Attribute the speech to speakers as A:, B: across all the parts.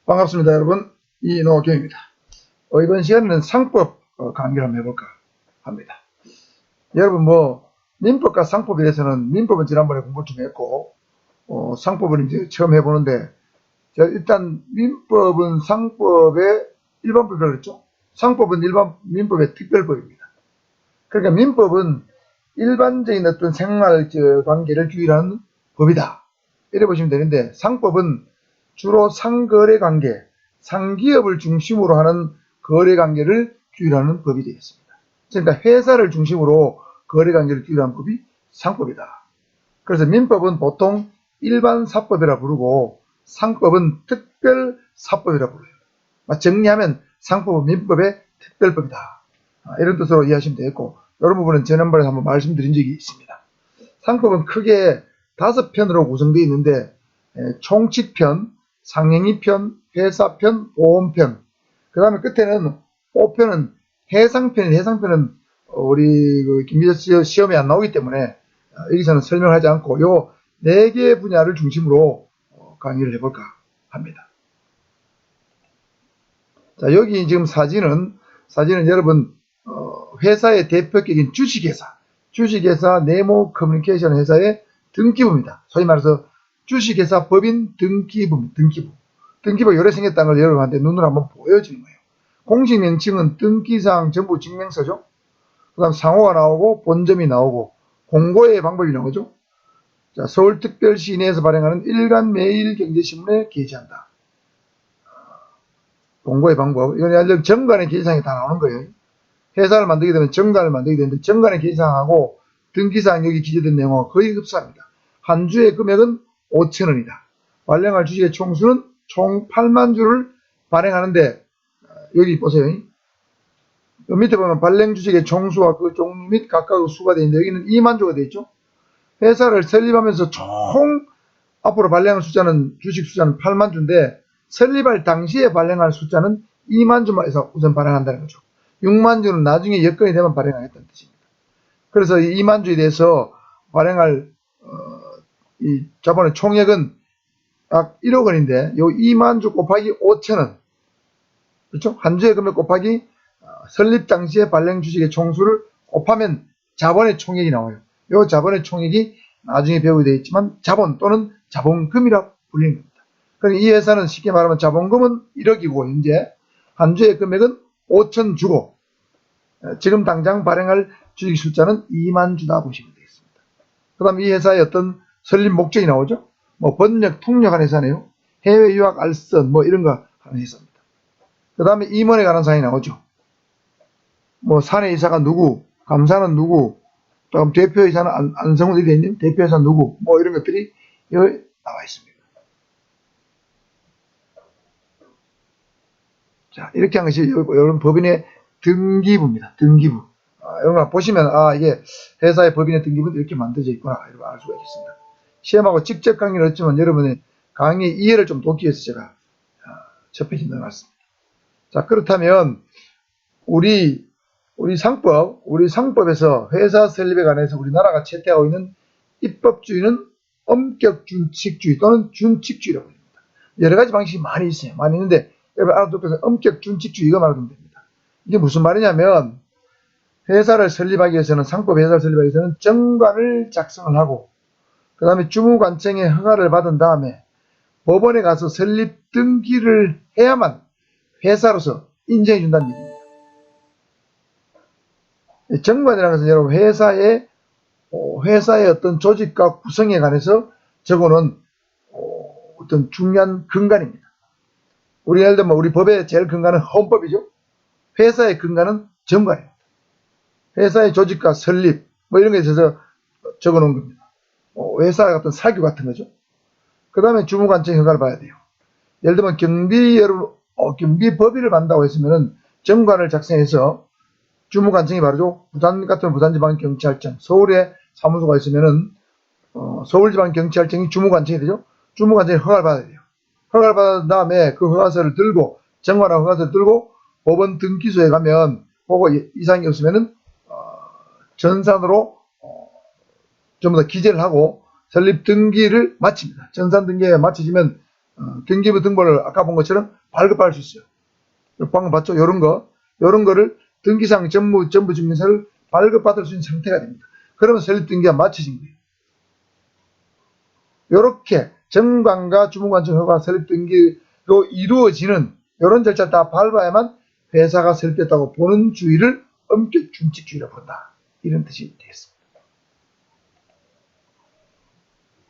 A: 반갑습니다, 여러분. 이노경입니다. 이번 시간에는 상법 강의를 한번 해볼까 합니다. 여러분, 민법과 상법에 대해서는 민법은 지난번에 공부 좀 했고, 상법은 이제 처음 해보는데, 일단 민법은 상법의 일반법이라고 했죠. 상법은 민법의 특별법입니다. 그러니까 민법은 일반적인 어떤 생활 관계를 규율하는 법이다, 이래 보시면 되는데, 상법은 주로 상거래관계, 상기업을 중심으로 하는 거래관계를 규율하는 법이 되겠습니다. 그러니까 회사를 중심으로 거래관계를 규율하는 법이 상법이다. 그래서 민법은 보통 일반사법이라 부르고 상법은 특별사법이라 불러요. 정리하면 상법은 민법의 특별법이다, 이런 뜻으로 이해하시면 되겠고, 이런 부분은 지난번에 한번 말씀드린 적이 있습니다. 상법은 크게 5편으로 구성되어 있는데, 총칙편, 상행위편, 회사편, 보험편, 그 다음에 끝에는 5편은 해상편은 우리 김비서 시험에 안 나오기 때문에 여기서는 설명하지 않고 요 4개 분야를 중심으로 강의를 해볼까 합니다. 자, 여기 지금 사진은 여러분 회사의 대표격인 주식회사 네모 커뮤니케이션 회사의 등기부입니다. 소위 말해서 주식회사 법인 등기부입니다. 등기부가 요래 생겼다는 걸 여러분한테 눈으로 한번 보여주는 거예요. 공식 명칭은 등기사항 정보 증명서죠. 그 다음 상호가 나오고 본점이 나오고 공고의 방법이 나오죠. 자, 서울특별시 내에서 발행하는 일간 매일 경제신문에 게시한다. 공고의 방법. 이건 예를 들면 정관의 게시사항이 다 나오는 거예요. 회사를 만들게 되면 정관을 만들게 되는데 정관의 게시사항하고 등기사항 여기 기재된 내용하고 거의 흡사합니다. 한 주의 금액은 5,000원이다. 발행할 주식의 총수는 총 8만 주를 발행하는데, 여기 보세요. 밑에 보면 발행 주식의 총수와 그 종류 및 각각의 수가 되어 있는데 여기는 2만 주가 되어 있죠. 회사를 설립하면서 총 앞으로 발행할 숫자는, 주식 숫자는 8만 주인데 설립할 당시에 발행할 숫자는 2만 주만 해서 우선 발행한다는 거죠. 6만 주는 나중에 여건이 되면 발행하겠다는 뜻입니다. 그래서 이 2만 주에 대해서 발행할 이 자본의 총액은 약 1억 원인데 요 2만 주 곱하기 5,000원, 그렇죠? 한 주의 금액 곱하기 설립 당시에 발행 주식의 총수를 곱하면 자본의 총액이 나와요. 요 자본의 총액이 나중에 배우게 되어 있지만 자본 또는 자본금이라고 불리는 겁니다. 그러니까 이 회사는 쉽게 말하면 자본금은 1억이고 현재 한 주의 금액은 5,000 주고 지금 당장 발행할 주식 숫자는 2만 주다 보시면 되겠습니다. 그 다음 이 회사의 어떤 설립 목적이 나오죠. 번역, 통역하는 회사네요. 해외 유학 알선 이런 거 하는 회사입니다. 그 다음에 임원에 관한 사항이 나오죠. 사내이사가 누구, 감사는 누구, 다음 대표이사는 안성훈 이렇게 있는 대표이사 누구, 이런 것들이 여기 나와 있습니다. 자, 이렇게 한 것이 이런 법인의 등기부입니다. 등기부. 여러분 보시면 이게 회사의 법인의 등기부는 이렇게 만들어져 있구나, 이렇게 알 수가 있겠습니다. 시험하고 직접 강의를 했지만 여러분의 강의 이해를 좀 돕기 위해서 제가 첫 페이지 넣어놨습니다. 자, 그렇다면 우리 상법에서 회사 설립에 관해서 우리나라가 채택하고 있는 입법주의는 엄격준칙주의 또는 준칙주의라고 합니다. 여러 가지 방식이 많이 있어요. 많이 있는데 여러분 알아두고 엄격준칙주의 이거 말하면 됩니다. 이게 무슨 말이냐면 회사를 설립하기 위해서는 상법 회사를 설립하기 위해서는 정관을 작성을 하고 그 다음에 주무관청의 허가를 받은 다음에 법원에 가서 설립 등기를 해야만 회사로서 인정해 준다는 얘기입니다. 정관이라는 것은 여러분 회사의 어떤 조직과 구성에 관해서 적어놓은 어떤 중요한 근간입니다. 우리 예를 들면 우리 법의 제일 근간은 헌법이죠. 회사의 근간은 정관입니다. 회사의 조직과 설립 이런 것에 있어서 적어놓은 겁니다. 회사 같은 사규 같은 거죠. 그 다음에 주무관청 허가를 봐야 돼요. 예를 들면 경비법인을 만든다고 했으면은 정관을 작성해서 주무관청이 바로죠. 부산 같은 부산지방경찰청, 서울에 사무소가 있으면은 서울지방경찰청이 주무관청이 되죠. 주무관청이 허가를 받아야 돼요. 허가를 받은 다음에 그 허가서를 들고 정관하고 허가서를 들고 법원 등기소에 가면 보고 이상이 없으면은 전산으로 전부 다 기재를 하고 설립 등기를 마칩니다. 전산 등기가 마쳐지면 등기부 등본을 아까 본 것처럼 발급할 수 있어요. 방금 봤죠? 요런 거를 등기상 전부증명서를 발급받을 수 있는 상태가 됩니다. 그러면 설립등기가 마쳐진 거예요. 요렇게 정관과 주무관청 허가 설립등기로 이루어지는 이런 절차를 다 밟아야만 회사가 설립됐다고 보는 주의를 엄격 준칙주의라고 본다. 이런 뜻이 되겠습니다.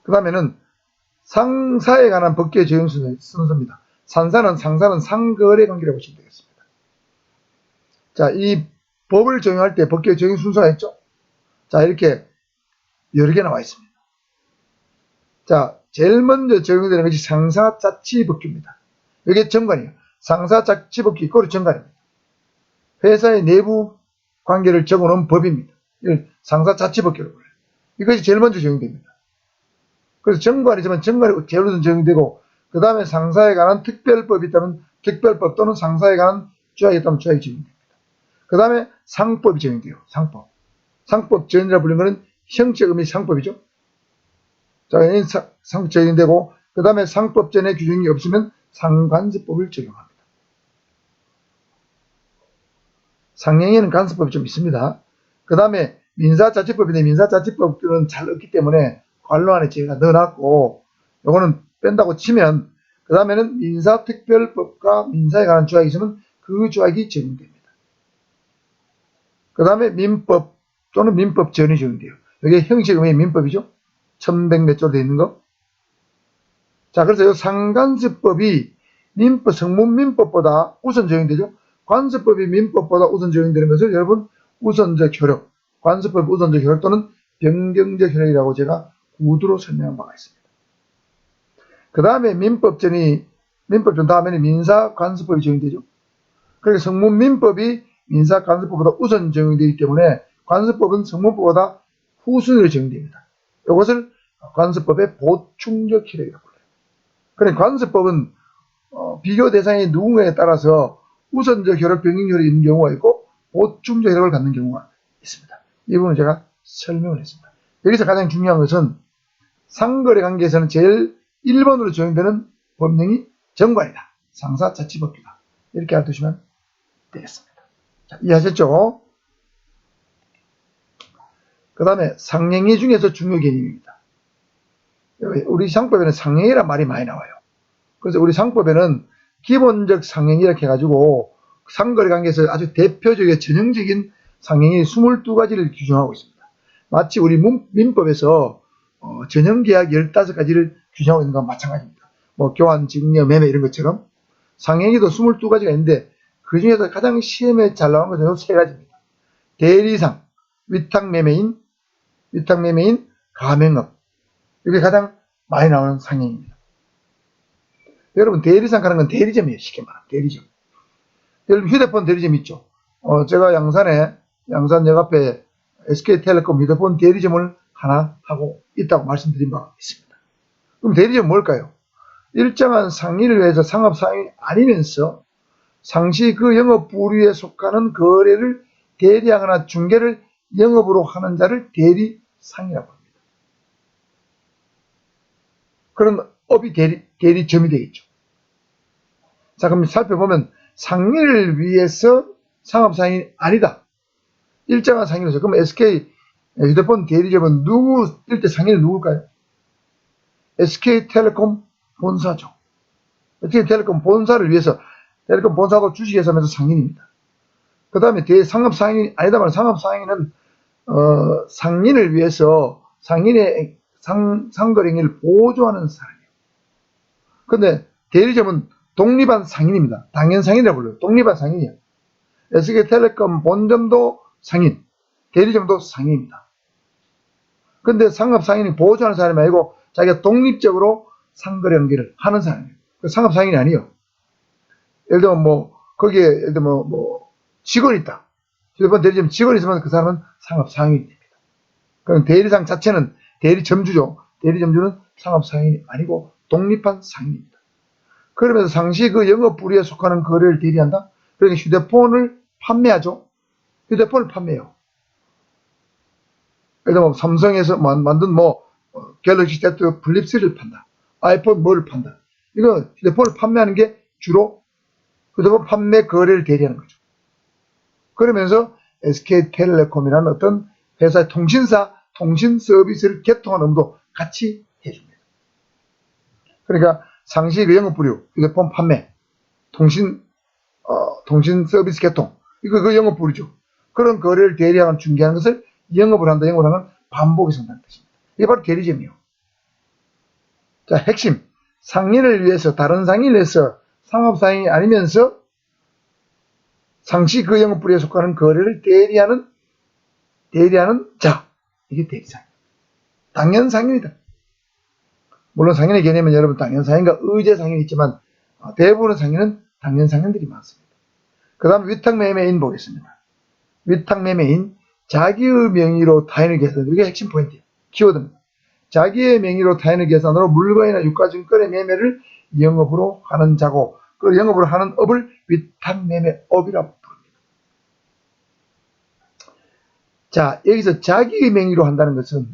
A: 그 다음에는 상사에 관한 법규의 적용 순서입니다. 상사는 상거래 관계라고 보시면 되겠습니다. 자, 이 법을 적용할 때 법규의 적용 순서가 있죠? 자, 이렇게 여러 개 나와 있습니다. 자, 제일 먼저 적용되는 것이 상사자치법규입니다. 이게 정관이에요. 상사자치법규 이꼴이 정관입니다. 회사의 내부 관계를 적어놓은 법입니다. 이걸 상사자치법규라고 불러요. 이것이 제일 먼저 적용됩니다. 그래서 정관이지만 정관이 제일 먼저 적용되고 그 다음에 상사에 관한 특별법이 있다면 특별법 또는 상사에 관한 조약이 있다면 조약이 적용됩니다. 그 다음에 상법이 적용돼요. 상법 전이라 불리는 것은 형적 의미 상법이죠. 자, 상 적용되고 그 다음에 상법전에 규정이 없으면 상관습법을 적용합니다. 상행에는 간섭법이 좀 있습니다. 그 다음에 민사자치법인데 민사자치법들은 잘 없기 때문에 관로 안에 제가 넣어놨고 요거는 뺀다고 치면 그 다음에는 민사특별법과 민사에 관한 조약이 있으면 그 조약이 적용됩니다. 그 다음에 민법 또는 민법전이 적용돼요. 이게 형식의미 민법이죠. 1100몇 조로 되어 있는 거. 자, 그래서 이 상간섭법이 성문민법보다 우선 적용되죠. 관습법이 민법보다 우선 적용되는 것을 여러분 우선적 효력, 관습법 우선적 효력 또는 변경적 효력이라고 제가 구두로 설명한 바가 있습니다. 그 다음에 민법전 다음에는 민사관습법이 적용되죠. 그러니까 성문민법이 민사관습법보다 우선 적용되기 때문에 관습법은 성문법보다 후순위로 적용됩니다. 이것을 관습법의 보충적 효력이라고 불러요. 그러니까 관습법은 비교 대상이 누군가에 따라서 우선적 효력, 변경효력이 있는 경우가 있고 보충적 효력을 갖는 경우가 있습니다. 이 부분을 제가 설명을 했습니다. 여기서 가장 중요한 것은 상거래 관계에서는 제일 1번으로 적용되는 법령이 정관이다. 상사자치법규다. 이렇게 알아두시면 되겠습니다. 자, 이해하셨죠? 그 다음에 상행위 중에서 중요 개념입니다. 우리 상법에는 상행위란 말이 많이 나와요. 그래서 우리 상법에는 기본적 상행위 이렇게 해가지고 상거래 관계에서 아주 대표적인 전형적인 상행위 22가지를 규정하고 있습니다. 마치 우리 민법에서 전형계약 15가지를 규정하고 있는 것과 마찬가지입니다. 뭐 교환, 증여, 매매 이런 것처럼 상행위도 22가지가 있는데 그 중에서 가장 시험에 잘 나오는 것은 이 3가지입니다. 대리상, 위탁매매인, 가맹업. 이게 가장 많이 나오는 상행위입니다. 여러분 대리상 가는 건 대리점이에요. 쉽게 말하면 대리점. 여러분 휴대폰 대리점 있죠. 제가 양산역 앞에 SK텔레콤 휴대폰 대리점을 하나 하고 있다고 말씀드린 바가 있습니다. 그럼 대리점 뭘까요? 일정한 상인을 위해서 상업상인이 아니면서 상시 그 영업 부류에 속하는 거래를 대리하거나 중개를 영업으로 하는 자를 대리상이라고 합니다. 그런 업이 대리점이 되겠죠. 자, 그럼 살펴보면 상인을 위해서 상업상인이 아니다. 일정한 상인에서 그럼 SK 휴대폰 대리점은 일대 상인은 누굴까요? SK텔레콤 본사죠. SK텔레콤 본사를 위해서 텔레콤 본사도 주식회사면서 상인입니다. 그 다음에 상업상인이 아니다 말은 상업상인은 상인을 위해서 상인의 상거래행위를 보조하는 사람이에요. 근데 대리점은 독립한 상인입니다. 당연상인이라고 불러요. 독립한 상인이에요. SK텔레콤 본점도 상인, 대리점도 상인입니다. 근데 상업상인이 보조하는 사람이 아니고 자기가 독립적으로 상거래 연계를 하는 사람이에요. 상업상인이 아니에요. 예를 들면 거기에 예를 들면 직원이 있다. 휴대폰 대리점 직원이 있으면 그 사람은 상업상인이 됩니다. 그럼 대리상 자체는 대리점주죠. 대리점주는 상업상인이 아니고 독립한 상인입니다. 그러면서 상시 그 영업 부류에 속하는 거래를 대리한다. 그러니까 휴대폰을 판매하죠. 휴대폰을 판매해요. 예를 들면 삼성에서 만든 갤럭시 Z 플립3를 판다. 아이폰 뭐를 판다. 이거 휴대폰을 판매하는 게 주로 휴대폰 판매 거래를 대리하는 거죠. 그러면서 SK텔레콤이라는 어떤 회사의 통신사 통신 서비스를 개통하는 업무도 같이 해줍니다. 그러니까 상시 그 영업부류, 휴대폰 판매, 통신 서비스 개통, 이거 그 영업부류죠. 그런 거래를 대리하는 중개하는 것을 영업을 한다. 영업을 하는 반복이 성다는 뜻입니다. 이게 바로 대리점이요. 자, 핵심. 상인을 위해서, 다른 상인을 위해서 상업상인이 아니면서 상시 그 영업부류에 속하는 거래를 대리하는 자. 이게 대리상인. 당연상인이다. 물론 상인의 개념은 여러분 당연상인과 의제상인이 있지만 대부분의 상인은 당연상인들이 많습니다. 그 다음 위탁매매인 보겠습니다. 위탁매매인 자기의 명의로 타인의 계산, 이게 핵심 포인트예요. 키워드입니다. 자기의 명의로 타인의 계산으로 물건이나 유가증권의 매매를 영업으로 하는 자고 그 영업으로 하는 업을 위탁매매업이라고 부릅니다. 자, 여기서 자기의 명의로 한다는 것은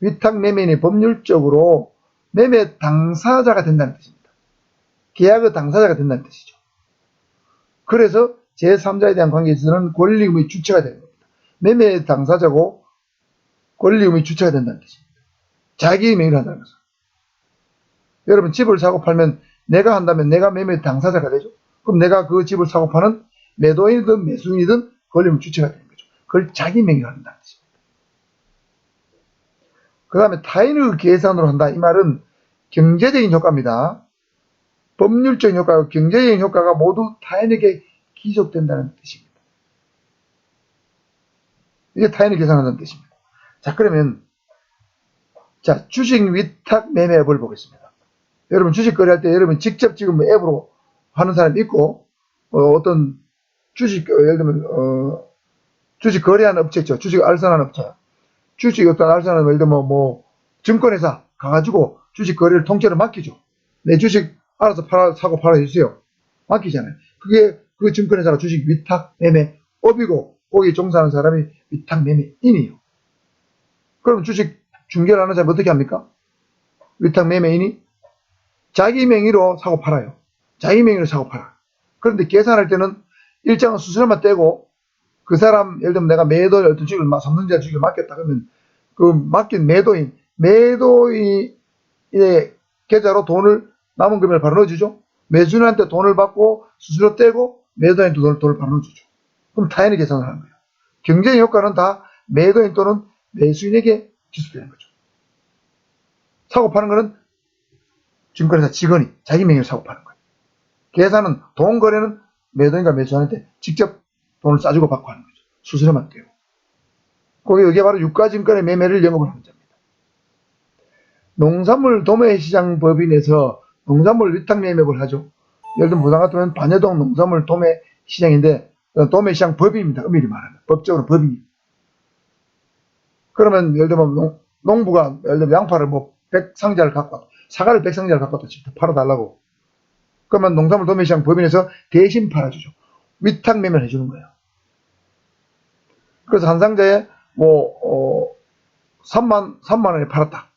A: 위탁매매인이 법률적으로 매매 당사자가 된다는 뜻입니다. 계약의 당사자가 된다는 뜻이죠. 그래서 제3자에 대한 관계에 있어서는 권리 의무의 주체가 되는 겁니다. 매매 당사자고 권리 의무의 주체가 된다는 뜻입니다. 자기의 명의로 한다는 것은. 여러분 집을 사고 팔면 내가 한다면 내가 매매 당사자가 되죠. 그럼 내가 그 집을 사고 파는 매도인이든 매수인이든 권리 의무 주체가 되는 거죠. 그걸 자기 명의로 한다는 뜻입니다. 그 다음에 타인의 계산으로 한다. 이 말은 경제적인 효과입니다. 법률적인 효과와 경제적인 효과가 모두 타인에게 기속된다는 뜻입니다. 이게 타인을 계산한다는 뜻입니다. 자, 그러면 자, 주식 위탁 매매업을 보겠습니다. 여러분 주식 거래할 때 여러분 직접 지금 앱으로 하는 사람이 있고 어떤 주식 예를 들면 주식 거래하는 업체 있죠. 주식 알선하는 업체. 주식 어떤 알선하는 예를 들면 뭐 증권회사 가가지고 주식 거래를 통째로 맡기죠. 내 주식 알아서 사고 팔아주세요. 맡기잖아요. 그게 그 증권회사가 주식 위탁 매매업이고 거기에 종사하는 사람이 위탁 매매인이에요. 그럼 주식 중개를 하는 사람이 어떻게 합니까? 위탁 매매인이 자기 명의로 사고 팔아요. 자기 명의로 사고 팔아. 그런데 계산할 때는 일정한 수수료만 떼고 그 사람 예를 들면 내가 매도인 어떤 주식을 삼성전자 주식을 맡겼다 그러면 그 맡긴 매도인의 계좌로 돈을 남은 금액을 바로 넣어주죠. 매수인한테 돈을 받고 수수료 떼고 매도인한테 돈을 바로 넣어주죠. 그럼 타인의 계산을 하는 거예요. 경제의 효과는 다 매도인 또는 매수인에게 기술되는 거죠. 사고 파는 거는 증권회사 직원이 자기 명의로 사고 파는 거예요. 계산은 돈 거래는 매도인과 매수인한테 직접 돈을 싸주고 받고 하는 거죠. 수수료만 떼고. 이게 바로 유가증권의 매매를 영업을 하는 자입니다. 농산물 도매시장 법인에서 농산물 위탁매매업을 하죠. 예를 들면 부산 같으면 반여동 농산물 도매시장인데 도매시장 법인입니다. 엄밀히 말하면 법적으로 법인입니다. 그러면 예를 들면 농부가 예를 들면 양파를 100상자를 갖고 왔다. 사과를 100상자를 갖고 왔다. 팔아달라고. 그러면 농산물 도매시장 법인에서 대신 팔아주죠. 위탁 매매를 해주는 거예요. 그래서 한 상자에 3만 원에 팔았다.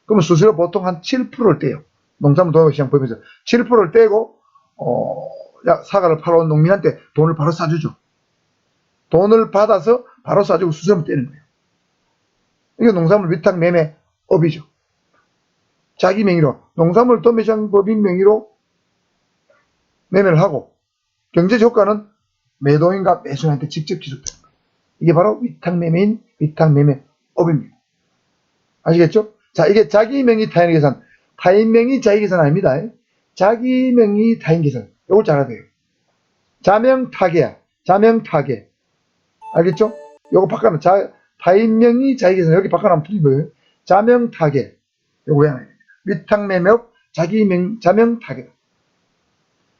A: 그러면 수수료 보통 한 7%를 떼요. 농산물 도매시장 법인에서 7%를 떼고 사과를 팔아온 농민한테 돈을 바로 싸주죠. 돈을 받아서 바로 싸주고 수수료만 떼는 거예요. 이게 농산물 위탁 매매업이죠. 자기 명의로 농산물 도매시장 법인 명의로 매매를 하고 경제적 효과는 매도인과 매수인한테 직접 기속되는 거예요. 이게 바로 위탁매매인 위탁매매업입니다. 아시겠죠? 자, 이게 자기 명의 타인 계산, 타인 명의 자기 계산 아닙니다. 자기 명의 타인 계산. 이걸 잘 알아야 돼요. 자명타계야. 자명타계. 알겠죠? 요거 바꿔놓으면 타인 명의 자기 계산. 여기 바꿔놓으면 틀린 거예요. 자명타계. 요거 외워야 됩니다. 위탁매매업, 자명타계다.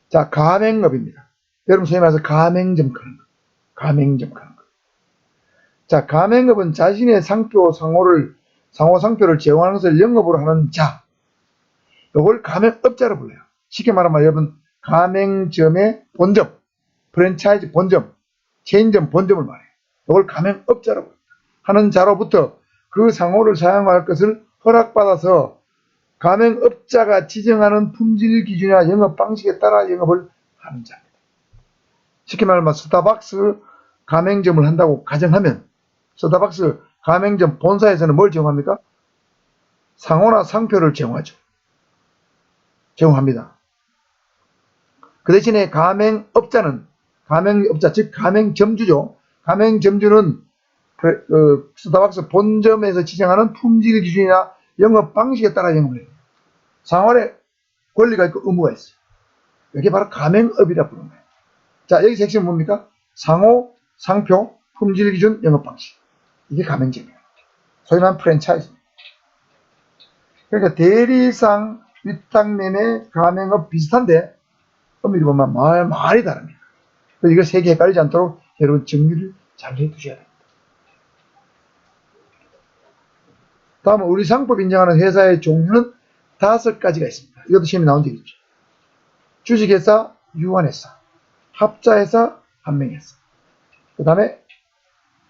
A: 자, 가맹업입니다. 여러분 소위 말해서 가맹점 하는 거. 가맹점 하는 거. 자, 가맹업은 자신의 상표 상호상표를 제공하는 것을 영업으로 하는 자. 이걸 가맹업자로 불러요. 쉽게 말하면 여러분 가맹점의 본점, 프랜차이즈 본점, 체인점 본점을 말해요. 이걸 가맹업자로 하는 자로부터 그 상호를 사용할 것을 허락받아서 가맹업자가 지정하는 품질 기준이나 영업 방식에 따라 영업을 하는 자입니다. 쉽게 말하면 스타벅스 가맹점을 한다고 가정하면 스타벅스 가맹점 본사에서는 뭘 제공합니까? 상호나 상표를 제공하죠. 제공합니다. 그 대신에 가맹업자는 즉 가맹점주죠. 가맹점주는 스타벅스 본점에서 지정하는 품질 기준이나 영업 방식에 따라 영업을 해요. 상호의 권리가 있고 의무가 있어요. 이게 바로 가맹업이라 부르는 거예요. 자, 여기서 핵심은 뭡니까? 상호, 상표, 품질 기준, 영업 방식. 이게 가맹점이에요. 소위 말하는 프랜차이즈입니다. 그러니까 대리상 위탁매매 가맹업 비슷한데 엄밀히 보면 말이 다릅니다. 그래서 이걸 세 개 헷갈리지 않도록 여러분 정리를 잘 해두셔야 됩니다. 다음은 우리 상법 인정하는 회사의 종류는 5가지가 있습니다. 이것도 시험에 나온 적이 있죠. 주식회사, 유한회사, 합자회사, 한명회사. 그 다음에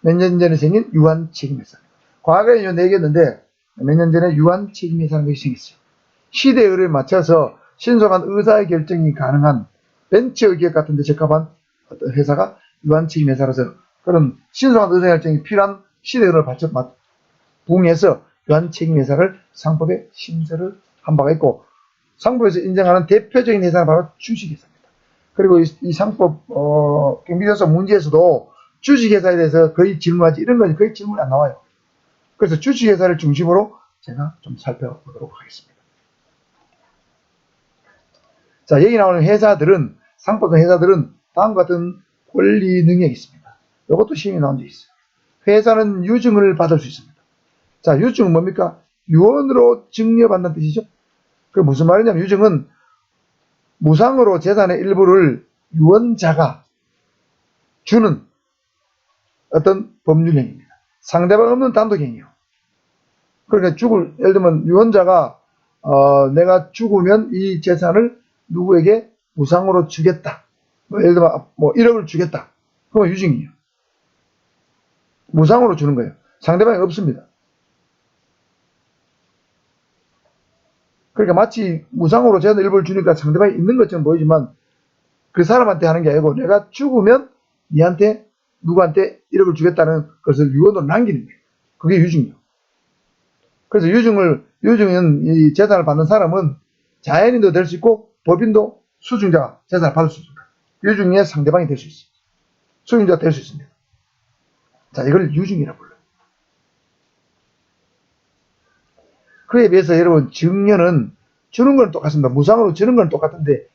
A: 몇 년 전에 생긴 유한책임회사. 과거에 이 4개였는데 몇 년 전에 유한책임회사라는 것이 생겼어요. 시대의 의뢰에 맞춰서 신속한 의사의 결정이 가능한 벤처기업 같은 데 적합한 어떤 회사가 유한책임회사라서 그런 신속한 의사결정이 필요한 시대의 의뢰를 부응해서 유한책임회사를 상법에 심사를 한 바가 있고 상법에서 인정하는 대표적인 회사는 바로 주식회사입니다. 그리고 이 상법 경비조사 문제에서도 주식회사에 대해서 거의 질문하지 이런 건 거의 질문이 안 나와요. 그래서 주식회사를 중심으로 제가 좀 살펴보도록 하겠습니다. 자, 여기 나오는 회사들은 상법의 회사들은 다음과 같은 권리 능력이 있습니다. 이것도 시험에 나온 적이 있어요. 회사는 유증을 받을 수 있습니다. 자, 유증은 뭡니까? 유언으로 증여받는 뜻이죠. 그 무슨 말이냐면 유증은 무상으로 재산의 일부를 유언자가 주는 어떤 법률행위입니다. 상대방 없는 단독행위요. 그러니까 예를 들면 유언자가 내가 죽으면 이 재산을 누구에게 무상으로 주겠다. 예를 들면 1억을 주겠다. 그건 유증이에요. 무상으로 주는 거예요. 상대방이 없습니다. 그러니까 마치 무상으로 재산 일부를 주니까 상대방이 있는 것처럼 보이지만 그 사람한테 하는 게 아니고 내가 죽으면 니한테 누구한테 1억을 주겠다는 것을 유언으로 남기는 거예요. 그게 유증이에요. 그래서 유증은 이 재산을 받는 사람은 자연인도 될 수 있고 법인도 수증자가 재산을 받을 수 있습니다. 유증의 상대방이 될 수 있습니다. 수증자가 될 수 있습니다. 자, 이걸 유증이라고 불러요. 그에 비해서 여러분 증여는 주는 건 똑같습니다. 무상으로 주는 건 똑같은데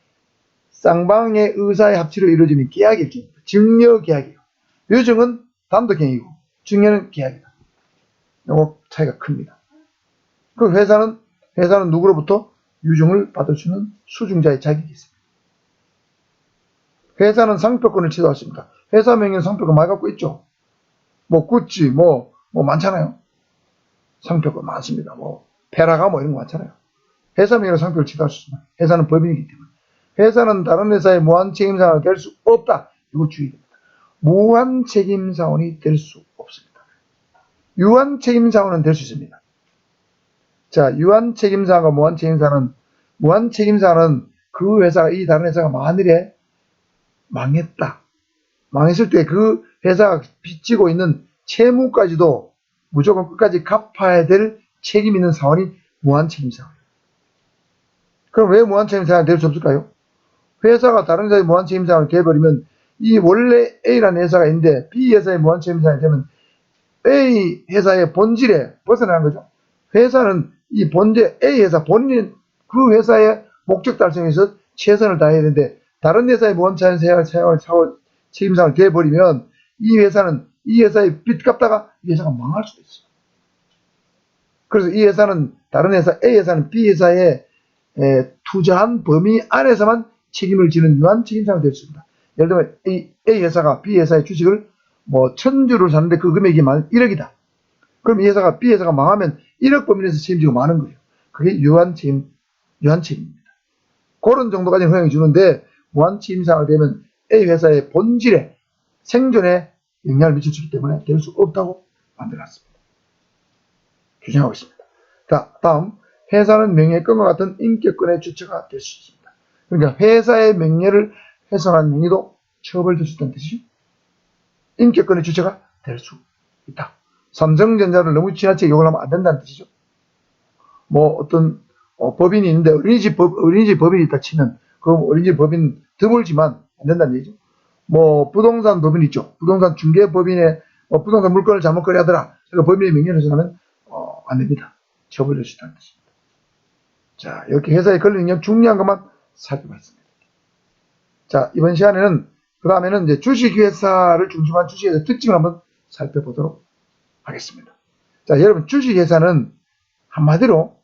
A: 쌍방의 의사의 합치로 이루어지는 계약일입니다. 증여 계약이에요. 유증은 단독행위고 증여는 계약이다. 이거 차이가 큽니다. 그 회사는 누구로부터 유증을 받을 수 있는 수증자의 자격이 있습니다. 회사는 상표권을 취소할 수 있습니다. 회사 명의의 상표권 많이 갖고 있죠. 구찌 많잖아요. 상표권 많습니다. 페라가 이런 거 많잖아요. 회사 명의로 상표를 취소할 수 있습니다. 회사는 법인이기 때문에. 회사는 다른 회사의 무한책임사원이 될 수 없다. 이거 주의됩니다. 무한책임사원이 될 수 없습니다. 유한책임사원은 될 수 있습니다. 자, 유한책임사원과 무한책임사원은 그 회사가 이 다른 회사가 만일에 망했다. 망했을 때 그 회사가 빚지고 있는 채무까지도 무조건 끝까지 갚아야 될 책임 있는 사원이 무한책임사원이에요. 그럼 왜 무한책임사원이 될 수 없을까요? 회사가 다른 회사의 무한책임사원을 돼버리면 이 원래 A라는 회사가 있는데 B 회사의 무한책임사원이 되면 A 회사의 본질에 벗어나는 거죠. 회사는 이 본질 A 회사 본인 그 회사의 목적 달성에 있어서 최선을 다해야 되는데 다른 회사의 무한책임사원을 돼버리면 이 회사는 이 회사의 빚 갚다가 이 회사가 망할 수도 있어요. 그래서 이 회사는 다른 회사 A 회사는 B 회사에 투자한 범위 안에서만 책임을 지는 유한책임사원이 될 수 있습니다. 예를 들면 A 회사가 B 회사의 주식을 1000주를 샀는데 그 금액이 1억이다. 그럼 이 회사가 B 회사가 망하면 1억 범위에서 책임지고 마는 거예요. 그게 유한책임입니다. 그런 정도까지는 허용해 주는데 무한책임사가 되면 A 회사의 본질에 생존에 영향을 미칠 수 있기 때문에 될 수 없다고 만들어놨습니다. 규정하고 있습니다. 자, 다음 회사는 명예권과 같은 인격권의 주체가 될 수 있습니다. 그러니까 회사의 명예를 훼손한 행위도 처벌될 수 있다는 뜻이죠. 인격권의 주체가 될 수 있다. 삼성전자를 너무 지나치게 욕을 하면 안 된다는 뜻이죠. 뭐 어떤 법인이 있는데 어린이집 법인이 있다 치면 그럼 어린이집 법인 드물지만 안 된다는 얘기죠. 뭐 부동산 법인 있죠. 부동산 중개 법인의 부동산 물건을 잘못 거래하더라. 그러니까 법인의 명예를 훼손하면 안 됩니다. 처벌될 수 있다는 뜻입니다. 자, 이렇게 회사의 권리 능력 중요한 것만 살펴봤습니다. 자, 이번 시간에는 그 다음에는 이제 주식회사를 중심한 주식회사 특징을 한번 살펴보도록 하겠습니다. 자, 여러분 주식회사는 한마디로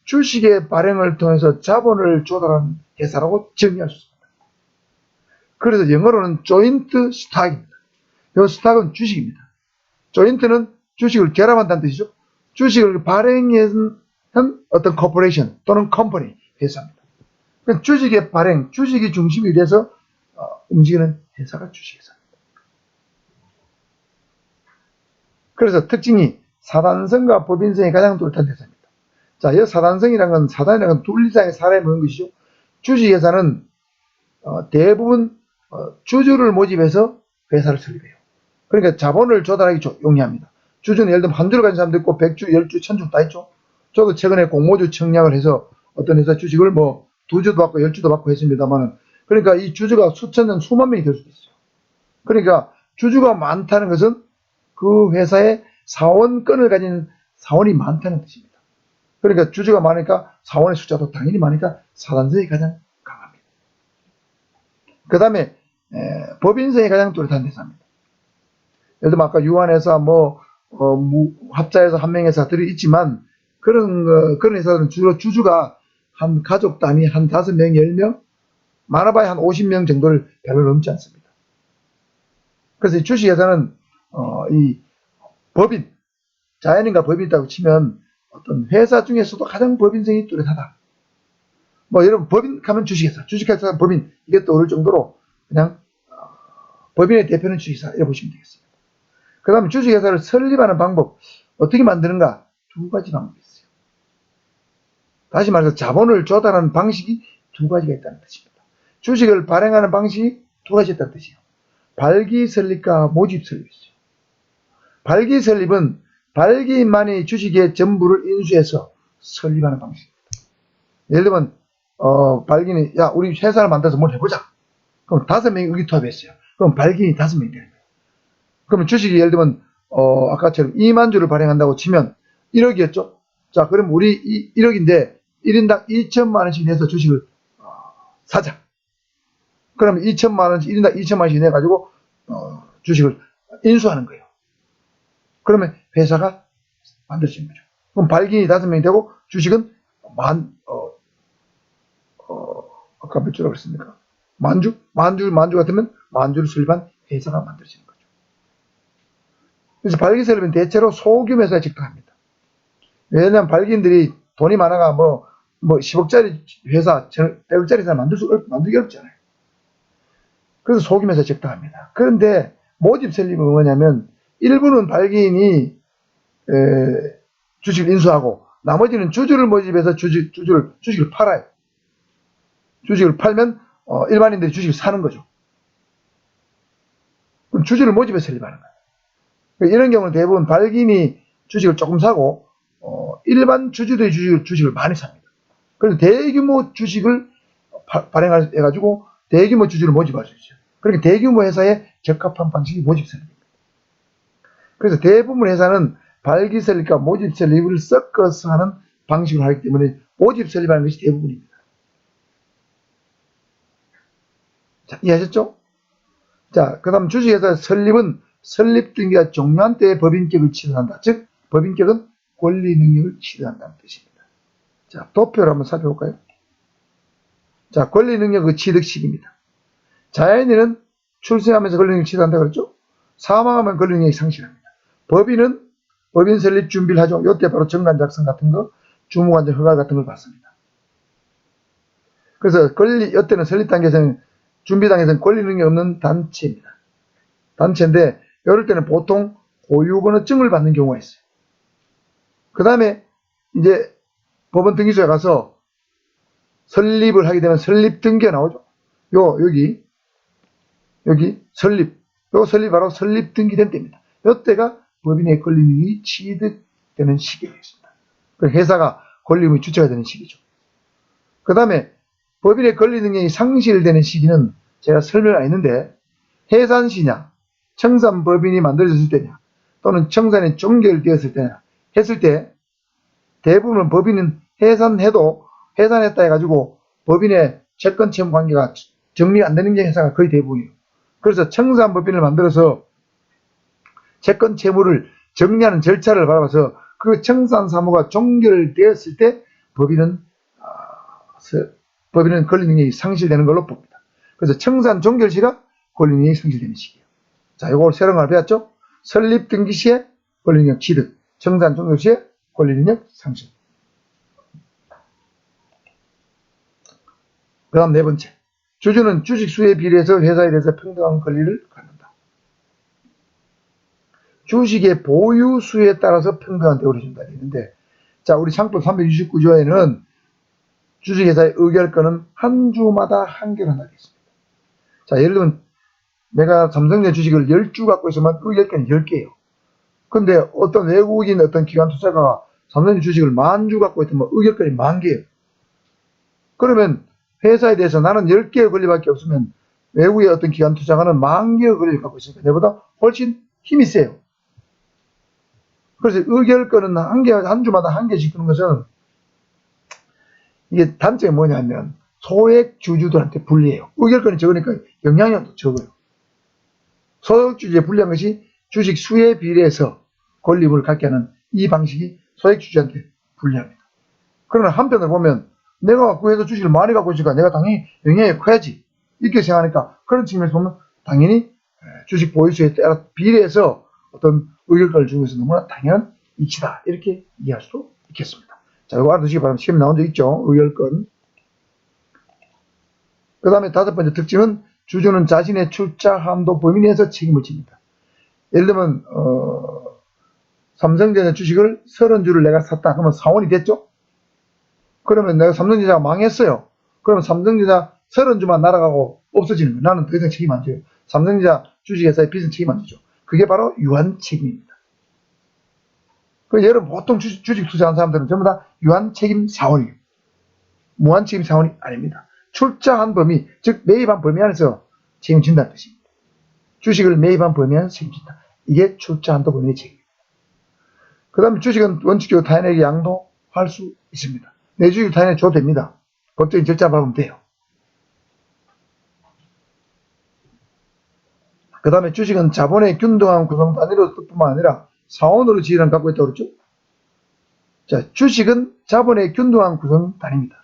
A: 주식의 발행을 통해서 자본을 조달하는 회사라고 정의할 수 있습니다. 그래서 영어로는 조인트 스탁입니다. 이 스탁은 주식입니다. 조인트는 주식을 결합한다는 뜻이죠. 주식을 발행한 어떤 코퍼레이션 또는 컴퍼니, 회사입니다. 그러니까 주식의 발행, 주식이 중심이 돼서 움직이는 회사가 주식회사입니다. 그래서 특징이 사단성과 법인성이 가장 뚜렷한 회사입니다. 자, 이 사단성이라는 건 둘 이상의 사람이 모는 것이죠. 주식회사는 대부분 주주를 모집해서 회사를 설립해요. 그러니까 자본을 조달하기 용이합니다. 주주는 예를 들면 한 주를 가진 사람도 있고 100주, 10주, 1000주 다 있죠. 저도 최근에 공모주 청약을 해서 어떤 회사 주식을 뭐 2주도 받고 10주도 받고 했습니다만 그러니까 이 주주가 수천 년, 수만 명이 될 수도 있어요. 그러니까 주주가 많다는 것은 그 회사의 사원권을 가진 사원이 많다는 뜻입니다. 그러니까 주주가 많으니까 사원의 숫자도 당연히 많으니까 사단성이 가장 강합니다. 그 다음에 법인성이 가장 뚜렷한 회사입니다. 예를 들면 아까 유한회사, 합자회사, 한명회사들이 있지만 그런 회사들은 주로 주주가 한 가족 단위 한 5명, 10명, 많아봐야 한 50명 정도를 별로 넘지 않습니다. 그래서 이 주식회사는 이 법인, 자연인과 법인이 있다고 치면 어떤 회사 중에서도 가장 법인성이 뚜렷하다. 여러분 법인 하면 주식회사, 주식회사 법인 이게 떠오를 정도로 그냥 법인의 대표는 주식회사 이렇게 보시면 되겠습니다. 그 다음에 주식회사를 설립하는 방법 어떻게 만드는가? 2가지 방법이 있어요. 다시 말해서 자본을 조달하는 방식이 2가지가 있다는 뜻입니다. 주식을 발행하는 방식이 2가지 있다는 뜻이에요. 발기 설립과 모집 설립이 있어요. 발기 설립은 발기인만이 주식의 전부를 인수해서 설립하는 방식입니다. 예를 들면 발기인이 야 우리 회사를 만들어서 뭘 해보자. 그럼 5명이 의기투합했어요. 그럼 발기인이 5명이 되는 거예요. 그러면 주식이 예를 들면 아까처럼 2만 주를 발행한다고 치면 1억이었죠. 자, 그럼 우리 1억인데 1인당 2천만 원씩 내서 주식을 사자. 그러면 2천만 원씩 1인당 2천만 원씩 내가지고 주식을 인수하는 거예요. 그러면 회사가 만들어진 거죠. 그럼 발기인이 5명이 되고 주식은 아까 몇 주라고 했습니까? 만주 같으면 만주를 설립한 회사가 만들어지는 거죠. 그래서 발기 설립은 대체로 소규모 회사에 적당합니다. 왜냐하면 발기인들이 돈이 많아가 10억짜리 회사, 100억짜리 회사 만들기 어렵잖아요. 그래서 소규모 회사에 적당합니다. 그런데 모집 설립은 뭐냐면 일부는 발기인이 주식을 인수하고 나머지는 주주를 모집해서 주식을 팔아요. 주식을 팔면 일반인들이 주식을 사는 거죠. 그럼 주주를 모집해서 설립하는 거예요. 이런 경우는 대부분 발기인이 주식을 조금 사고 일반 주주들의 주식을 많이 삽니다. 그래서 대규모 주식을 발행해가지고 대규모 주주를 모집할 수 있어요. 그러니까 대규모 회사에 적합한 방식이 모집 설립입니다. 그래서 대부분 회사는 발기 설립과 모집 설립을 섞어서 하는 방식을 하기 때문에 모집 설립하는 것이 대부분입니다. 자, 이해하셨죠? 자, 그 다음 주식회사 설립은 설립 등기가 종료한 때에 법인격을 취득한다. 즉, 법인격은 권리 능력을 취득한다는 뜻입니다. 자, 도표를 한번 살펴볼까요? 자, 권리 능력 그 취득식입니다. 자연인은 출생하면서 권리 능력을 취득한다고 그랬죠? 사망하면 권리 능력이 상실합니다. 법인은 법인 설립 준비를 하죠. 이때 바로 정관 작성 같은 거, 주무관절 허가 같은 걸 받습니다. 그래서 이때는 설립 단계에서는 준비 단계에서는 권리 능력이 없는 단체입니다. 단체인데 이럴 때는 보통 고유번호증을 받는 경우가 있어요. 그 다음에 이제 법원 등기소에 가서 설립을 하게 되면 설립 등기가 나오죠. 여기 설립. 요 설립 바로 설립 등기된 때입니다. 요때가 법인의 권리금이 취득되는 시기였습니다. 회사가 권리금이 주체가 되는 시기죠. 그 다음에 법인의 권리능력이 상실되는 시기는 제가 설명을 안 했는데, 해산시냐, 청산법인이 만들어졌을 때냐, 또는 청산이 종결되었을 때냐 했을 때, 대부분 법인은 해산했다 해가지고 법인의 채권 채무 관계가 정리가 안 되는 게 회사가 거의 대부분이에요. 그래서 청산법인을 만들어서 채권 채무를 정리하는 절차를 밟아서 그 청산 사무가 종결되었을 때 법인은 권리 능력이 상실되는 걸로 봅니다. 그래서 청산 종결 시가 권리 능력이 상실되는 시기예요. 자, 이걸 새로운 걸 배웠죠? 설립 등기 시에 권리 능력 취득, 청산 종결 시에 권리 능력 상실. 그 다음 네 번째, 주주는 주식 수에 비례해서 회사에 대해서 평등한 권리를 갖는다. 주식의 보유 수에 따라서 평등한 대우를 준다 했는데, 자, 우리 상법 369조에는 주식회사의 의결권은 한 주마다 한 개로 나게 있습니다. 자, 예를 들면 내가 삼성전자 주식을 10주 갖고 있으면 의결권이 10개예요. 근데 어떤 외국인 어떤 기관 투자가가 삼성전자 주식을 10,000주 갖고 있으면 의결권이 10,000개예요. 그러면 회사에 대해서 나는 10개의 권리밖에 없으면 외국의 어떤 기관 투자가는 10,000개의 권리를 갖고 있으니까 내보다 훨씬 힘이 세요. 그래서 의결권은 한 주마다 한 개씩 주는 것은, 이게 단점이 뭐냐면 소액 주주들한테 불리해요. 의결권이 적으니까 영향력도 적어요. 소액 주주에 불리한 것이 주식 수에 비례해서 권리금을 갖게 하는 이 방식이 소액 주주한테 불리합니다. 그러나 한편으로 보면 내가 구해서 주식을 많이 갖고 있으니까 내가 당연히 영향이 커야지 이렇게 생각하니까, 그런 측면에서 보면 당연히 주식 보유수에 따라 비례해서 어떤 의결권을 주는 것은 너무나 당연한 이치다, 이렇게 이해할 수 있겠습니다. 자, 이거 알아두시기 바랍니다. 시험에 나온 적 있죠? 의결권. 그 다음에 다섯 번째 특징은 주주는 자신의 출자 한도 범위 내에서 책임을 집니다. 예를 들면 삼성전자 주식을 30주를 내가 샀다. 그러면 사원이 됐죠? 그러면 내가 삼성전자가 망했어요. 그러면 삼성전자 30주만 날아가고 없어지는 거예요. 나는 더 이상 책임 안 져요. 삼성전자 주식회사의 빚은 책임 안 지죠. 그게 바로 유한 책임입니다. 여러분 보통 주식 투자하는 사람들은 전부 다 유한 책임 사원이에요. 무한 책임 사원이 아닙니다. 출자한 범위, 즉 매입한 범위 안에서 책임진다는 뜻입니다. 주식을 매입한 범위 안에서 책임진다. 이게 출자한도 범위의 책임입니다. 그 다음에 주식은 원칙적으로 타인에게 양도할 수 있습니다. 내 주식을 타인에게 줘도 됩니다. 법적인 절차를 밟으면 돼요. 그 다음에 주식은 자본의 균등한 구성 단위로 뿐만 아니라 사원으로 지위를 갖고 있다고 그랬죠? 자, 주식은 자본의 균등한 구성 단위입니다.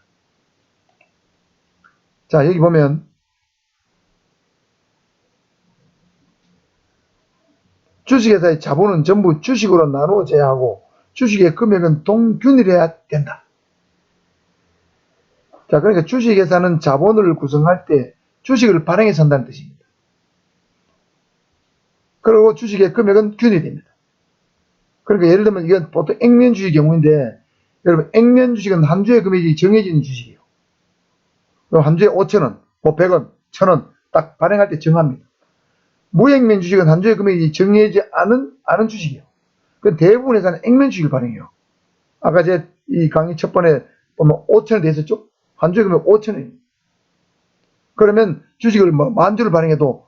A: 자, 여기 보면 주식회사의 자본은 전부 주식으로 나누어져야 하고 주식의 금액은 동균일해야 된다. 자, 그러니까 주식회사는 자본을 구성할 때 주식을 발행해서 한다는 뜻입니다. 그리고 주식의 금액은 균일됩니다. 그러니까 예를 들면 이건 보통 액면 주식의 경우인데, 여러분 액면 주식은 한 주의 금액이 정해지는 주식이에요. 그럼 한 주에 5,000원, 뭐 100원, 1,000원 딱 발행할 때 정합니다. 무액면 주식은 한 주의 금액이 정해지지 않은 주식이에요. 그 대부분 회사는 액면 주식을 발행해요. 아까 제 이 강의 첫 번에 보면 5,000원 돼 있었죠? 한 주의 금액 5,000원입니다. 그러면 주식을 뭐 10,000주를 발행해도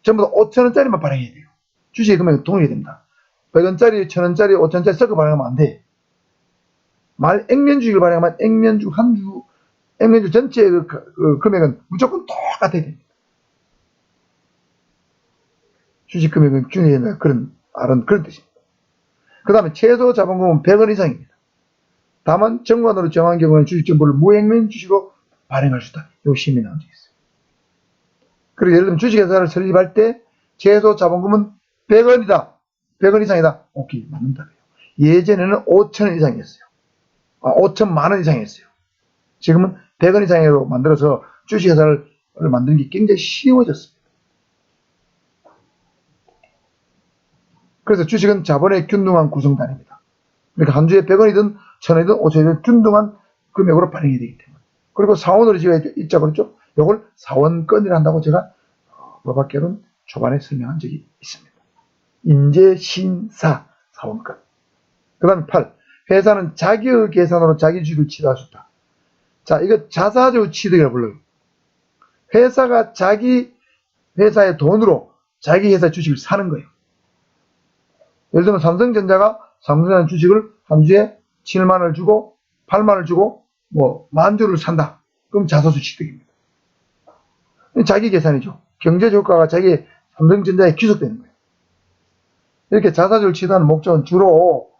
A: 전부 다 5,000원짜리만 발행해야 돼요. 주식의 금액은 동일해야 됩니다. 100원짜리, 1,000원짜리, 5,000원짜리 섞어 발행하면 안 돼. 액면 주식을 발행하면 액면주 전체의 그 금액은 무조건 똑같아야 됩니다. 주식 금액은 균일해야 된다. 그런 뜻입니다. 그 다음에 최소 자본금은 100원 이상입니다. 다만 정관으로 정한 경우에는 주식 정보를 무액면 주식으로 발행할 수 있다. 요 시험에 나온 적이 있어요. 그리고 예를 들면 주식회사를 설립할 때 최소 자본금은 100원이다. 100원 이상이다. 오케이, 맞는다. 예전에는 5,000원 이상이었어요. 5,000만 원 이상이었어요. 지금은 100원 이상으로 만들어서 주식회사를 만드는 게 굉장히 쉬워졌습니다. 그래서 주식은 자본의 균등한 구성단입니다. 그러니까 한 주에 100원이든 1,000원이든 5,000원이든 균등한 금액으로 발행이 되기 때문에. 그리고 사원으로 제가 있자 그랬죠. 이걸 사원건이라 한다고 제가 법학개론 초반에 설명한 적이 있습니다. 인재신사 사원건. 그 다음에 8. 회사는 자기의 계산으로 자기 주식을 취득할 수 있다. 자, 이거 자사주 취득이라고 불러요. 회사가 자기 회사의 돈으로 자기 회사 주식을 사는 거예요. 예를 들면 삼성전자가 삼성전자 주식을 한 주에 7만원을 주고 8만원을 주고 뭐 만주를 산다. 그럼 자사주 취득입니다. 자기 계산이죠. 경제효과가 자기 삼성전자에 귀속되는 거예요. 이렇게 자사주를 취득하는 목적은 주로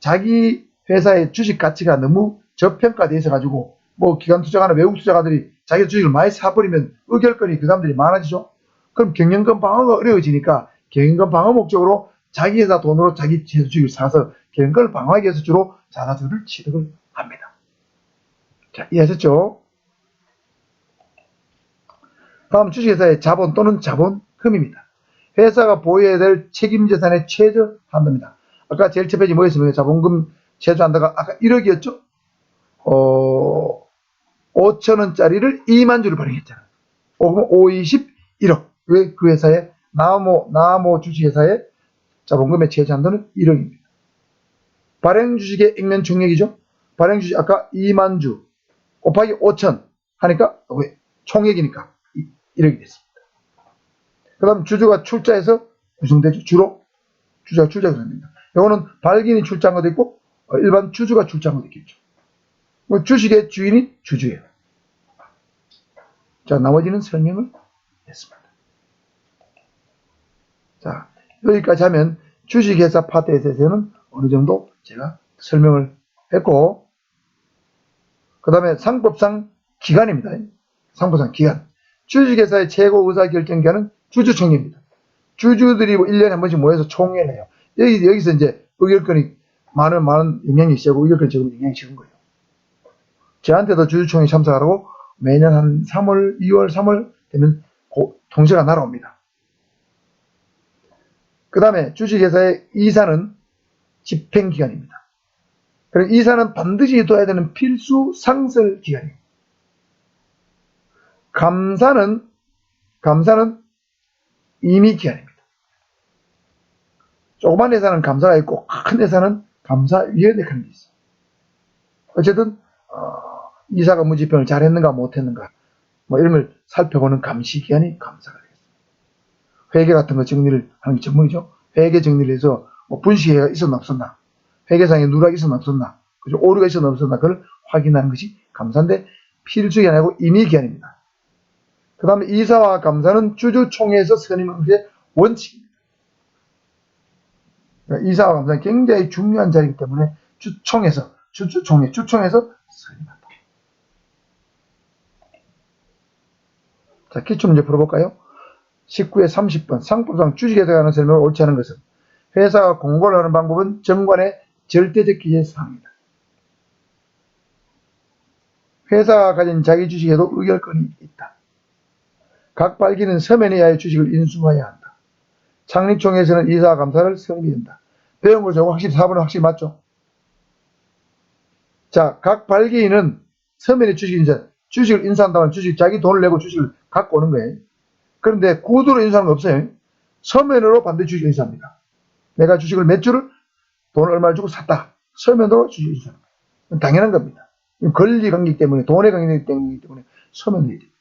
A: 자기 회사의 주식 가치가 너무 저평가되어 있어가지고 뭐 기관 투자가나 외국 투자가들이 자기 주식을 많이 사버리면 의결권이 그 사람들이 많아지죠. 그럼 경영권 방어가 어려워지니까 경영권 방어 목적으로 자기 회사 돈으로 자기 주식을 사서 경영권을 방어하기 위해서 주로 자사주를 취득을 합니다. 자, 이해하셨죠? 다음 주식회사의 자본 또는 자본금입니다. 회사가 보유해야 될 책임재산의 최저 한도입니다. 아까 제일 첫 페이지 뭐였습니까? 자본금 최저한도가 아까 1억이었죠? 5천원짜리를 2만 주를 발행했잖아요. 그러면 5, 20, 1억. 왜 그 회사의 나모 주식회사의 자본금의 최저 한도는 1억입니다. 발행 주식의 액면 총액이죠? 발행 주식 아까 2만 주 곱하기 5천 하니까 총액이니까 1억이 됐습니다. 그 다음 주주가 출자해서 구성되죠. 주로 주주가 출자구성됩니다. 이거는 발기인이 출자한 것도 있고 일반 주주가 출자한 것도 있겠죠. 주식의 주인이 주주예요. 자, 나머지는 설명을 했습니다. 자, 여기까지 하면 주식회사 파트에 대해서는 어느 정도 제가 설명을 했고, 그 다음에 상법상 기관입니다. 상법상 기관. 주식회사의 최고 의사결정기관은 주주총회입니다. 주주들이 1년에 한 번씩 모여서 총회를 해요. 여기서 이제 의결권이 많은 영향이 있고 의결권이 적은 영향이 적은 거예요. 저한테도 주주총회 참석하라고 매년 한 3월, 2월, 3월 되면 통지가 날아옵니다. 그 다음에 주식회사의 이사는 집행기관입니다. 그리고 이사는 반드시 둬야 되는 필수 상설기관이에요. 감사는 임의기관입니다. 조그만 회사는 감사가 있고 큰 회사는 감사위원회 그런 게 있어요. 어쨌든 이사가 무집행을 잘했는가 못했는가 뭐 이런 걸 살펴보는 감시기관이 감사가 되겠습니다. 회계 같은 거 정리를 하는 게 전문이죠. 회계 정리를 해서 뭐 분식회계가 있었나 없었나, 회계상에 누락이 있었나 없었나, 그죠? 오류가 있었나 없었나 그걸 확인하는 것이 감사인데 필수기관이 아니고 임의기관입니다. 그 다음에 이사와 감사는 주주총회에서 선임하는 게 원칙입니다. 그러니까 이사와 감사는 굉장히 중요한 자리이기 때문에 주총에서 선임한다. 자, 기출문제 풀어볼까요? 19에 30번 상법상 주식회사에 관한 설명을 옳지 않은 것은 회사가 공고를 하는 방법은 정관의 절대적 기재사항입니다. 회사가 가진 자기 주식에도 의결권이 있다. 각 발기는 서면에 의하여 주식을 인수해야 한다. 창립총회에서는 이사와 감사를 성립해야 한다. 배운 거 저거 확실히 4번은 확실히 맞죠? 자, 각 발기인은 서면에 주식을 인수한다면 자기 돈을 내고 주식을 갖고 오는 거예요. 그런데 구두로 인수하는 거 없어요. 서면으로 반드시 주식을 인수합니다. 내가 주식을 몇 주를 돈을 얼마를 주고 샀다. 서면으로 주식을 인수하는 거예요. 당연한 겁니다. 권리관계이기 때문에, 돈의 관계이기 때문에 서면으로 해야 됩니다.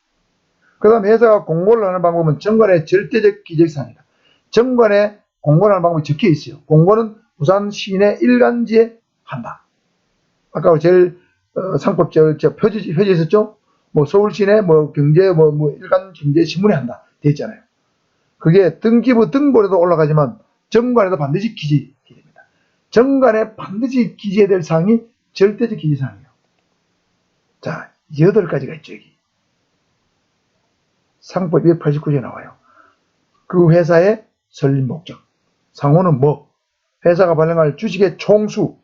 A: 그 다음 회사가 공고를 하는 방법은 정관의 절대적 기재사항이다. 정관에 공고를 하는 방법이 적혀 있어요. 공고는 부산 시내 일간지에 한다. 아까 제일 상법 표지 있었죠? 뭐 서울 시내 경제 일간 경제 신문에 한다 돼 있잖아요. 그게 등기부 등본에도 올라가지만 정관에도 반드시 기재됩니다. 정관에 반드시 기재해야 될 사항이 절대적 기재사항이에요. 자, 8가지가 있죠, 여기. 상법 289조에 나와요. 그 회사의 설립 목적. 상호는 뭐? 회사가 발행할 주식의 총수.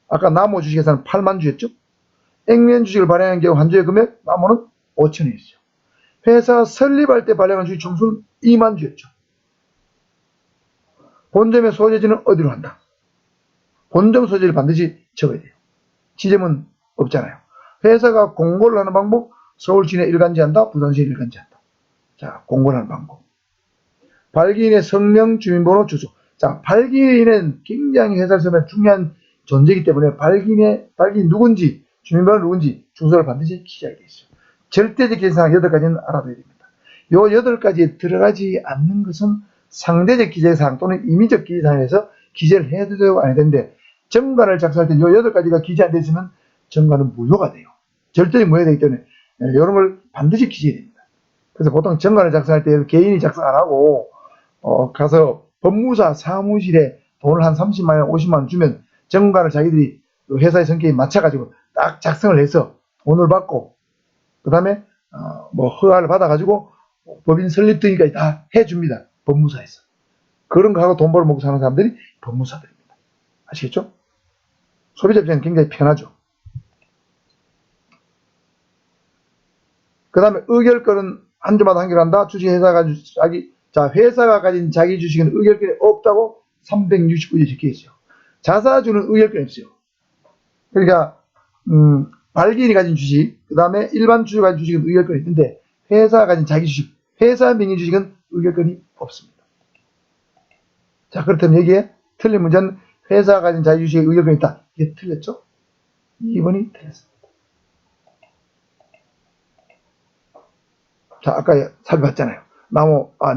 A: 아까 나모 주식회사는 8만 주였죠? 액면 주식을 발행한 경우 한 주의 금액, 나모는 5천원이었죠. 회사 설립할 때 발행한 주식 총수는 2만 주였죠. 본점의 소재지는 어디로 한다? 본점 소재를 반드시 적어야 돼요. 지점은 없잖아요. 회사가 공고를 하는 방법, 서울 시내 일간지한다, 부산시에 일간지한다. 자, 공고를 하는 방법. 발기인의 성명, 주민번호, 주소. 자, 발기인은 굉장히 회사를 쓰면 중요한 존재이기 때문에 발기인 누군지, 주민번호 누군지, 주소를 반드시 기재하게 되어 있어요. 절대적 기재사항 8가지는 알아둬야 됩니다. 요 8가지에 들어가지 않는 것은 상대적 기재사항 또는 임의적 기재사항에서 기재를 해야 되고 안 해야 되는데, 정관을 작성할 때 요 8가지가 기재 안 됐으면 정관은 무효가 돼요. 절대적 무효가 되기 때문에 이런 걸 반드시 기재해야 됩니다. 그래서 보통 정관을 작성할 때 개인이 작성 안 하고 가서 법무사 사무실에 돈을 한 30만원, 50만원 주면 정관을 자기들이 회사의 성격에 맞춰가지고 딱 작성을 해서 돈을 받고 그 다음에 뭐 허가를 받아가지고 법인 설립 등기까지 다 해줍니다. 법무사에서. 그런 거 하고 돈 벌어 먹고 사는 사람들이 법무사들입니다. 아시겠죠? 소비자 입장은 굉장히 편하죠. 그 다음에 의결권은 한 주마다 한결한다. 주식회사가 회사가 가진 자기 주식은 의결권이 없다고 369조에 적혀 있어요. 자사주는 의결권이 없어요. 그러니까 발기인이 가진 주식, 그 다음에 일반 주주가 가진 주식은 의결권이 있는데 회사가 가진 자기 주식, 회사 명의 주식은 의결권이 없습니다. 자, 그렇다면 여기에 틀린 문제는 회사가 가진 자기 주식에 의결권이 있다. 이게 틀렸죠? 2번이 틀렸습니다. 자, 아까 살펴봤잖아요. 나무가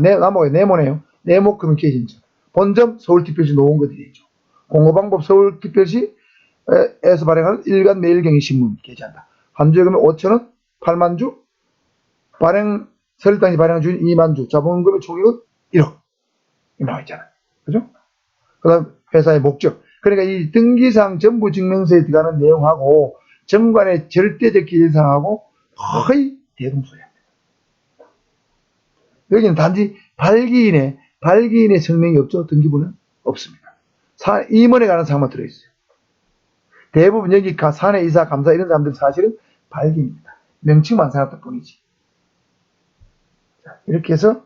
A: 네모네요. 네모 커뮤니케이션죠. 본점 서울특별시 노원구들이죠. 공고방법 서울특별시에서 발행하는 일간 매일경위 신문 게재한다. 한 주에 금액 5,000원, 8만주, 설립당시 발행한 주인 2만주, 자본금의 총액은 1억. 이 나와 있잖아요. 그죠? 그 다음 회사의 목적. 그러니까 이 등기사항 전부 증명서에 들어가는 내용하고 정관의 절대적 기재사항하고 거의 대동소이합니다. 여기는 단지 발기인의 성명이 없죠. 등기부는 없습니다. 임원에 관한 사항만 들어있어요. 대부분 여기 사내 이사, 감사 이런 사람들 사실은 발기인입니다. 명칭만 사놨던 뿐이지. 자, 이렇게 해서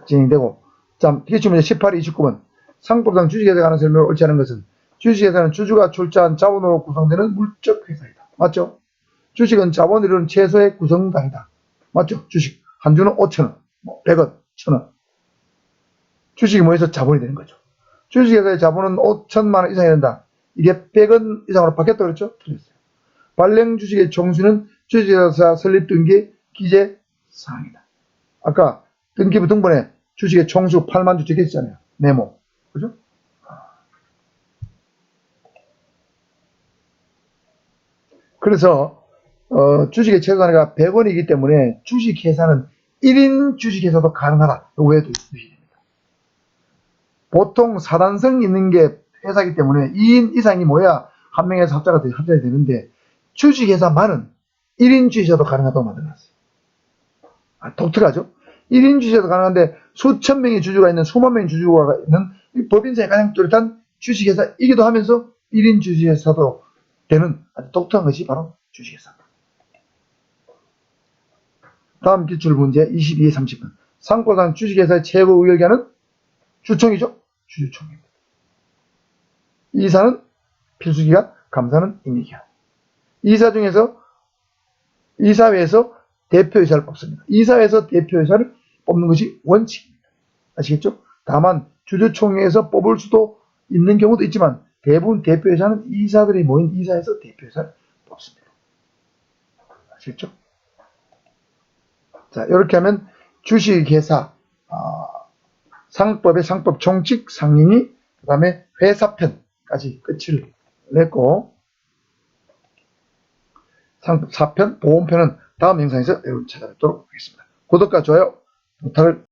A: 진행되고, 자, 기출문제 18, 29번. 상법상 주식회사에 관한 설명을 옳지 않은 것은 주식회사는 주주가 출자한 자본으로 구성되는 물적 회사이다. 맞죠? 주식은 자본을 이루는 최소의 구성당이다. 맞죠? 주식 한 주는 5,000원, 100원, 1,000원. 주식이 모여서 자본이 되는 거죠. 주식회사의 자본은 5천만 원 이상이 된다. 이게 100원 이상으로 바뀌었다 그랬죠? 틀렸어요. 발행 주식의 총수는 주식회사 설립 등기 기재 사항이다. 아까 등기부 등본에 주식의 총수 8만 주 적혀 있잖아요. 네모. 그죠? 그래서 주식의 최소한가 100원이기 때문에 주식회사는 1인 주식회사도 가능하다. 외에도 있습니다. 보통 사단성 있는 게 회사이기 때문에 2인 이상이 모여야 한 명에서 합작이 되는데 주식회사만은 1인 주식회사도 가능하다고 만들어놨어요. 독특하죠? 1인 주식회사도 가능한데 수천 명의 주주가 있는 수만 명의 주주가 있는 법인세에 가장 뚜렷한 주식회사이기도 하면서 1인 주식회사도 되는 아주 독특한 것이 바로 주식회사입니다. 다음 기출문제 22에 30분. 상법상 주식회사의 최고 의결기관은 주총이죠? 주주총회입니다. 이사는 필수기관, 감사는 임의기관. 이사회에서 대표이사를 뽑습니다. 이사회에서 대표이사를 뽑는 것이 원칙입니다. 아시겠죠? 다만 주주총회에서 뽑을 수도 있는 경우도 있지만 대부분 대표이사는 이사들이 모인 이사에서 대표이사를 뽑습니다. 아시겠죠? 자, 이렇게 하면 주식회사 상법의 상법 총칙 상인이 그 다음에 회사편까지 끝을 냈고 상법 4편 보험편은 다음 영상에서 여러분 찾아뵙도록 하겠습니다. 구독과 좋아요 부탁을